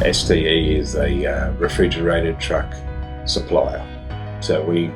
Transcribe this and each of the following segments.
STE is a refrigerated truck supplier. So we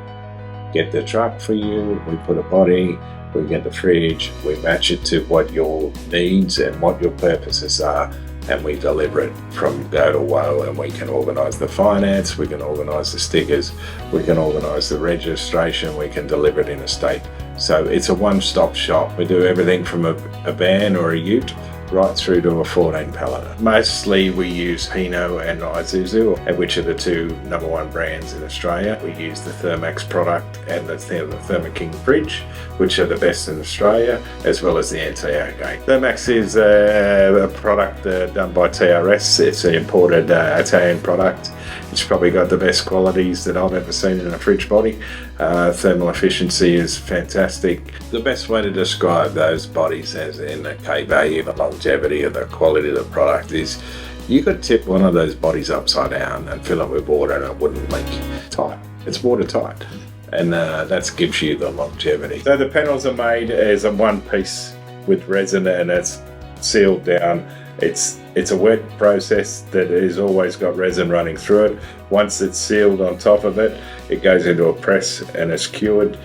get the truck for you, we put a body, we get the fridge, we match it to what your needs and what your purposes are, and we deliver it from go to woe. And we can organise the finance, we can organise the stickers, we can organise the registration, we can deliver it in a state. So it's a one-stop shop. We do everything from a van or a ute right through to a 14 pallet. Mostly we use Hino and Isuzu, which are the two #1 brands in Australia. We use the Thermax product and the Thermo King fridge, which are the best in Australia, as well as the NTO gate. Thermax is a product done by TRS. It's an imported Italian product. It's probably got the best qualities that I've ever seen in a fridge body. Thermal efficiency is fantastic. The best way to describe those bodies as in the K value, the longevity of the quality of the product is you could tip one of those bodies upside down and fill it with water and it wouldn't leak. Tight. It's watertight. And that gives you the longevity. So the panels are made as a one piece with resin and it's sealed down. It's a wet process that has always got resin running through it. Once it's sealed on top of it, it goes into a press and it's cured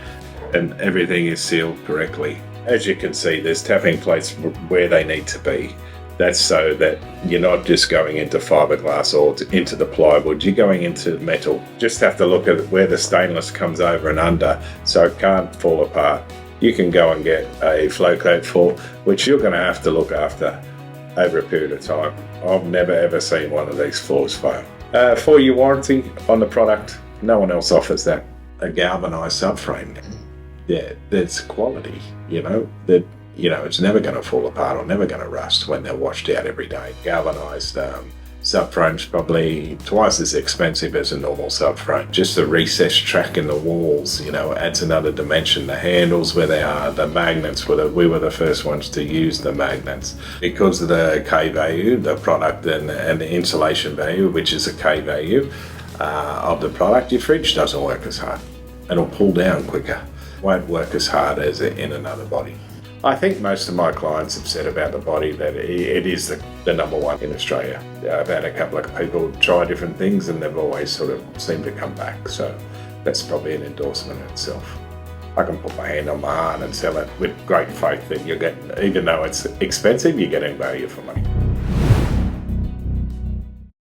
and everything is sealed correctly. As you can see, there's tapping plates where they need to be. That's so that you're not just going into fiberglass or into the plywood, you're going into metal. Just have to look at where the stainless comes over and under so it can't fall apart. You can go and get a flow coat for, which you're going to have to look after over a period of time. I've never ever seen one of these floors fail. 4-year warranty on the product, no one else offers that. A galvanised subframe, yeah, that's quality, it's never going to fall apart or never going to rust when they're washed out every day. Galvanised subframe's probably twice as expensive as a normal subframe. Just the recessed track in the walls, adds another dimension. The handles where they are, the magnets, we were the first ones to use the magnets. Because of the K value, the product and the insulation value, which is a K value of the product, your fridge doesn't work as hard. It'll pull down quicker. Won't work as hard as in another body. I think most of my clients have said about the body that it is the #1 in Australia. I've had a couple of people try different things and they've always sort of seemed to come back. So that's probably an endorsement in itself. I can put my hand on my heart and sell it with great faith that you're getting, even though it's expensive, you're getting value for money.